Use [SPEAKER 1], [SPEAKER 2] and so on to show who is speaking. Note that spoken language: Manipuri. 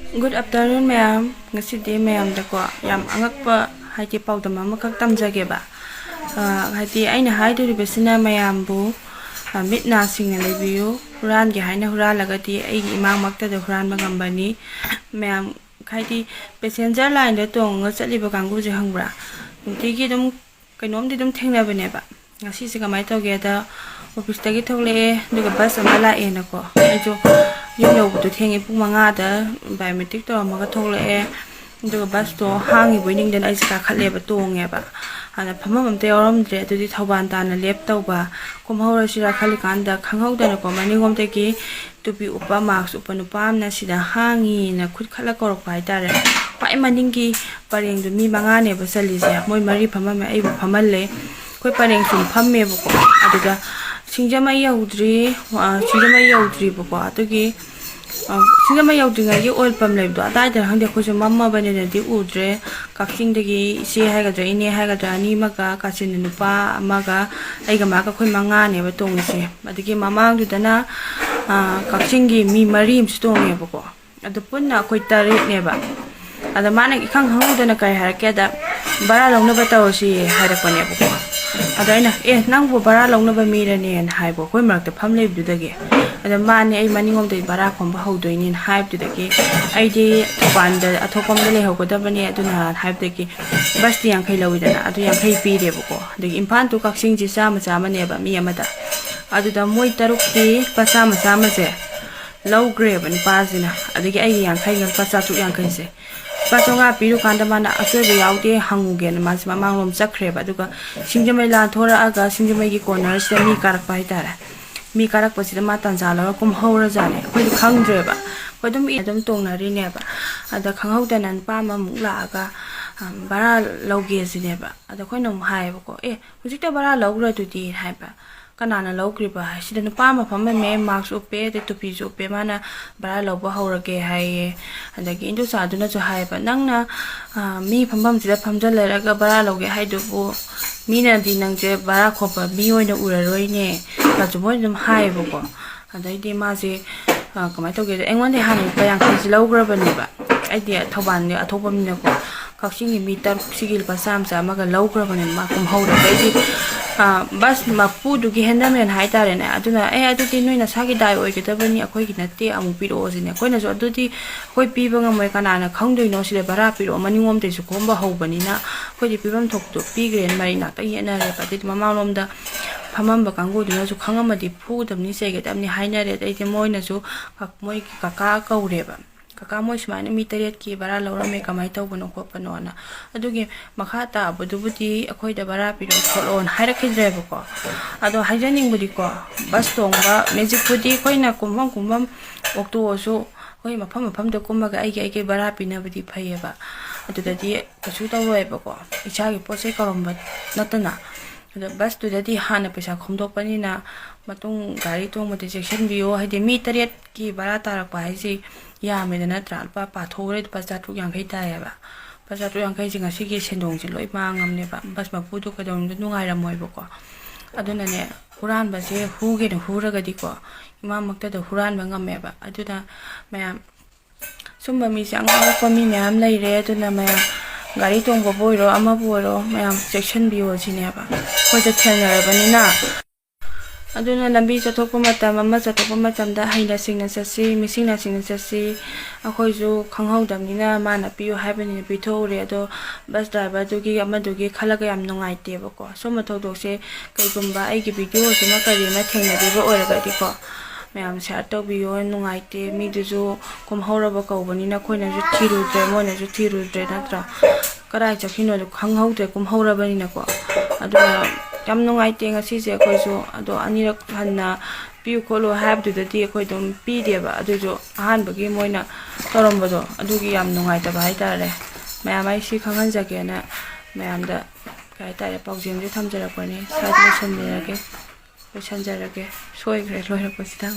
[SPEAKER 1] Good afternoon, ma'am. Ngasi ma'am dako yam angakpa haiti paudam amakak tamjageba. Haiti aina haidu besina ma'am bu mit nasing na lebiyo huran ge haina huralagati aigi imang makta da huran magambani ma'am haiti passenger line da tong ngasaliba kanggu je hangbra. Tigi dum kainom di dum thengna baneba. Ngasi se kamai toge da office tagi thogle duga bus amala enako. Ajo yung yaubudu thengi pung mga da biometric to mga thogle duga bus to hangi boining den aisa khatleba tongeba ana phamam te oramdre adudi thoban ta na lep tawba kumhaura sira khalikanda khanghawdana ko maningom te ki tupi upa max upanupam na sida hangi na khut khala korok pai tare pai maningi pareng du mi manga ne basalise moi mari phamam ai bu phamalle koi pareng sum phamme bu ko aduda singjama yaudri bu ko atugi singjama yaudri nga gi oil pam leib do adai da hangde ko mamma bane di udre kaksing degi se haiga dra ine haiga dra ni maga kasin nupa amaga aiga maga khoi manga ne ba tong se adigi mamang du dana kaksing gi mi marim stong ne bu ko adu punna khoi tare ne ba ada mana ikhang hangu dana kai harake da bara longna ba tawsi harakone bu ko adaina nang bu bara longna ba mi rane en haibo khoi marak pham leib du dage ada mane ai maningom de bara khom ba hodoinin haib du dage ai de panda athokom de le hogoda bane aduna haib dage bas ti yang khai lawidana adu yang khai pi de bu ko dagi impan tu kaksing ji sama ne ba mi amada adu da moi taruk ti pasama je low grade ban pasina adagi ai yang khai ngal pasa tu yang khai se pasonga piru kanda mana asebe yaude hangugen mas mamangom chakre ba duga singjamai la thora aga singjamai gi corner se mi karak pai tara mi karak pasi da matan jala kum hawra jane khoi du khangdre ba khoi dum idum tongna ri ne ba ada khanghau danan pa ma mukla aga bara loge sine ba ada khoi nom hai ba ko hujik ta bara logra tu di hai ba kanana logri ba sida nu pa ma pham me marks upe de tupi jo pe mana bara loba hawrage hai adagi indu sa duna jo hai ba nangna mi phambam sida phamjal leraga bara loge hai du bu mina di nang je bara khopa mi oina uraroi ne ka jo moi dum hai ba ko adai di ma je kamai to ge engwan de han pa yang khisi logra ba ne ba ai di thoban ne athopa mi ne ko kaksing mi tar sigil pa sam sa ma ga logra ba ne ma kum hawra dai di bas mapu du gi hendamen hai tare ne aduna aduti noina sagi dai oi ke tabani akoi gi natte amu piro sine koina jo aduti koi pi banga moi kanana khangdoi no sile bara piro maningom te su komba hobani na koi di pibam thok to pi gren mari na ta yena re pa ti mamangom da phamam ba kangu du na su khangamadi phu damni se ge tamni haina re dai te moina su moi ki kaka kaure ba kaka moi smane mi tariat ki bara lawra me kamai taw bono ko pano na adugi makhata budubuti akoi da bara piro tholon haira khidre ko ado haijaning budi ko bas tongba magic budi koina kumam okto so koi mafam da kumaga ai bara pina budi phayeba adudadi kachu tawai ba ko icha gi pose karomba natana ado bas tu dadi hana pesa khomdok pani na matung gari tong mate section bio haide mi tariat ki bara tarak pa haisi ya me na tral pa thore pa cha tu yang khai ta ya ba pa cha tu yang khai jinga sigi sendong ji loi ma ngam ne ba bas ma pu du ka dong nu ngai ra moi ba ko aduna ne huran ba se hu ge hu ra ga di ko ima makta da huran ba ngam me ba aduna mayam sumba mi sang ko mi mayam lai re aduna mayam gari tong bo boiro ama boiro mayam section bio ji ne ba ko ja chen ra ba ni na aduna lambi chathokpa matam ama chathokpa matam da haina singna chasi misingna singna chasi akhoi ju khanghaudam ni na mana piyo haibani pithore ado bus driver dugi ama dugi khalaga yam nungai te ba ko soma thodok se kaigumba ai gi video se ma kari ma thengna de ba ora ga di ko mayam share to biyo nungai te mi du ju kum hora ba ko bani na khoina ju thiru tre mo na ju thiru tre na tra karai chakhino khanghaude kum hora bani na ko aduna yam nungai te nga si se khoi so ado anirak hanna piu kholo have du dati khoi dum pi de ba adu jo han bagi moina torom bodo adu gi yam nungai ta bai ta re mayam ai si khangan ja ke na mayam da kai ta re pok jim ji tham jara ko ni sa ji sum de ra ke ko chan jara ke soi gre lo ra ko si ta